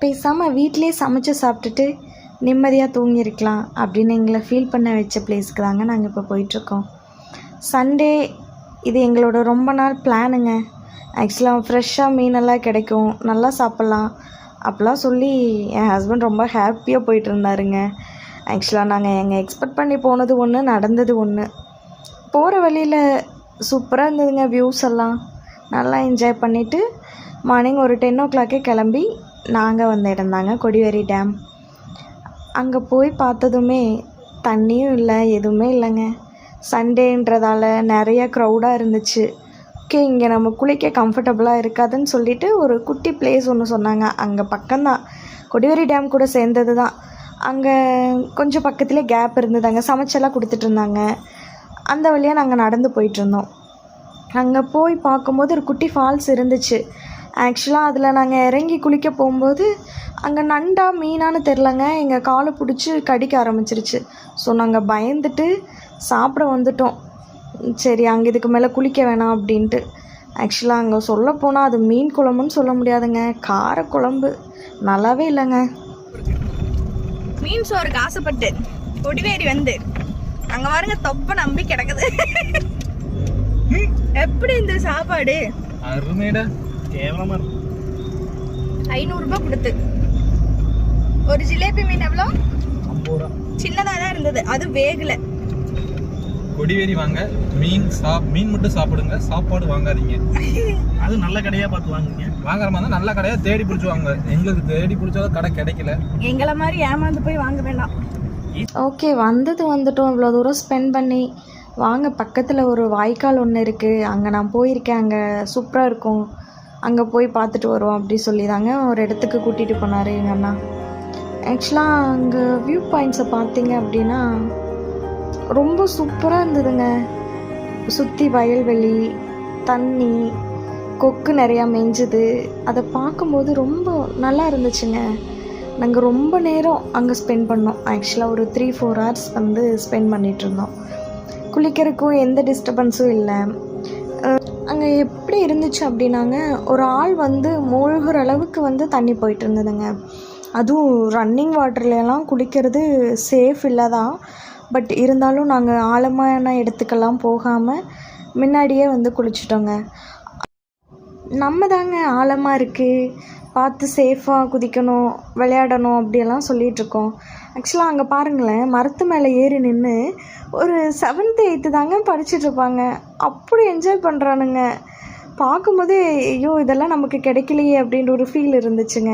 பேசாமல் வீட்டிலே சமைச்சு சாப்பிட்டுட்டு நிம்மதியாக தூங்கியிருக்கலாம் அப்படின்னு எங்களை ஃபீல் பண்ண வச்ச பிளேஸ்க்கு தாங்க நாங்கள் இப்போ போயிட்டுருக்கோம். சண்டே இது எங்களோட ரொம்ப நாள் பிளானுங்க. ஆக்சுவலாக ஃப்ரெஷ்ஷாக மீனெல்லாம் கிடைக்கும், நல்லா சாப்பிட்லாம் அப்படிலாம் சொல்லி என் ஹஸ்பண்ட் ரொம்ப ஹாப்பியாக போயிட்டு இருந்தாருங்க. ஆக்சுவலாக நாங்கள் எங்கள் எக்ஸ்பெக்ட் பண்ணி போனது ஒன்று, நடந்தது ஒன்று. போகிற வழியில் சூப்பராக இருந்ததுங்க. வியூஸ் எல்லாம் நல்லா என்ஜாய் பண்ணிவிட்டு மார்னிங் ஒரு 10 o'clock கிளம்பி நாங்கள் வந்த இடம் தாங்க கொடிவேரி டேம். அங்கே போய் பார்த்ததுமே தண்ணியும் இல்லை, எதுவுமே இல்லைங்க. சண்டேன்றதால நிறைய க்ரௌடாக இருந்துச்சு. ஓகே, இங்கே நம்ம குளிக்க கம்ஃபர்டபுளாக இருக்காதுன்னு சொல்லிவிட்டு ஒரு குட்டி பிளேஸ் ஒன்று சொன்னாங்க. அங்கே பக்கம்தான், கொடிவேரி டேம் கூட சேர்ந்தது தான். அங்கே கொஞ்சம் பக்கத்துலேயே கேப் இருந்தது, அங்கே சமைச்செல்லாம் கொடுத்துட்டு இருந்தாங்க. அந்த வழியாக நாங்கள் நடந்து போயிட்டுருந்தோம். அங்கே போய் பார்க்கும்போது ஒரு குட்டி ஃபால்ஸ் இருந்துச்சு. ஆக்சுவலாக அதில் நாங்கள் இறங்கி குளிக்க போகும்போது அங்கே நண்டா மீனான்னு தெரிலங்க, எங்கள் காலை பிடிச்சி கடிக்க ஆரம்பிச்சிருச்சு. ஸோ நாங்கள் பயந்துட்டு சாப்பிட வந்துட்டோம். சரி, அங்கே இதுக்கு மேலே குளிக்க வேணாம் அப்படின்ட்டு. ஆக்சுவலாக அங்கே சொல்ல போனால் அது மீன் குழம்புன்னு சொல்ல முடியாதுங்க, கார குழம்பு, நல்லாவே இல்லைங்க. மீன் சோறுக்கு ஆசைப்பட்டு கொடிவேரி வந்து அங்கே பாருங்க தொப்பை நம்பி கிடக்குது. எப்படி இந்த சாப்பாடு அருமைடா, கேவலமா 500 ரூபாய் கொடுத்து ஒரு ஜிலேபி மீன் எவ்வளோ? 50 ரூபா. சின்னதாக தான் இருந்தது, அது வேகல. கொடிவேரி வாங்க, மீன் மட்டும் சாப்பிடுங்க, சாப்பாடு வாங்காதீங்க. அது நல்ல கடையா பார்த்து வாங்குங்க. வாங்குற மாதிரி தான் நல்ல கடையா தேடி பிடிச்சி வாங்க. எங்களுக்கு தேடி பிடிச்சாலும் கடை கிடைக்கல. எங்களை மாதிரி ஏமாந்து போய் வாங்க வேண்டாம். ஓகே, வந்துட்டோம். இவ்வளோ தூரம் ஸ்பெண்ட் பண்ணி வாங்க, பக்கத்தில் ஒரு வாய்க்கால் ஒன்று இருக்குது, அங்கே நான் போயிருக்கேன், அங்கே சூப்பராக இருக்கும், அங்கே போய் பார்த்துட்டு வருவோம் அப்படி சொல்லி தாங்க ஒரு இடத்துக்கு கூட்டிகிட்டு போனார் எங்கள் அண்ணா. ஆக்சுவலாக அங்கே வியூ பாயிண்ட்ஸை பார்த்தீங்க அப்படின்னா ரொம்ப சூப்பராக இருந்ததுங்க. சுற்றி வயல்வெளி, தண்ணி, கொக்கு நிறையா மேய்ஞ்சுது. அதை பார்க்கும்போது ரொம்ப நல்லா இருந்துச்சுங்க. நாங்கள் ரொம்ப நேரம் அங்கே ஸ்பெண்ட் பண்ணோம். ஆக்சுவலாக ஒரு 3-4 hours வந்து ஸ்பெண்ட் பண்ணிகிட்ருந்தோம். குளிக்கிறதுக்கும் எந்த டிஸ்டர்பன்ஸும் இல்லை. அங்கே எப்படி இருந்துச்சு அப்படின்னாங்க, ஒரு ஆள் வந்து மூழ்கிற அளவுக்கு வந்து தண்ணி போயிட்டு இருந்ததுங்க. அதுவும் ரன்னிங் வாட்டர்லாம் குளிக்கிறது சேஃப் இல்லை தான், பட் இருந்தாலும் நாங்கள் ஆழமான இடத்துக்கெல்லாம் போகாமல் முன்னாடியே வந்து குளிச்சிட்டோங்க. நம்ம தாங்க ஆழமாக இருக்குது, பார்த்து சேஃபாக குதிக்கணும், விளையாடணும் அப்படியெல்லாம் சொல்லிகிட்ருக்கோம். ஆக்சுவலாக அங்கே பாருங்களேன், மரத்து மேலே ஏறி நின்று ஒரு 7th 8th தாங்க படிச்சுட்ருப்பாங்க. அப்படி என்ஜாய் பண்ணுறானுங்க. பார்க்கும்போதே ஐயோ இதெல்லாம் நமக்கு கிடைக்கலையே அப்படின்ற ஒரு ஃபீல் இருந்துச்சுங்க.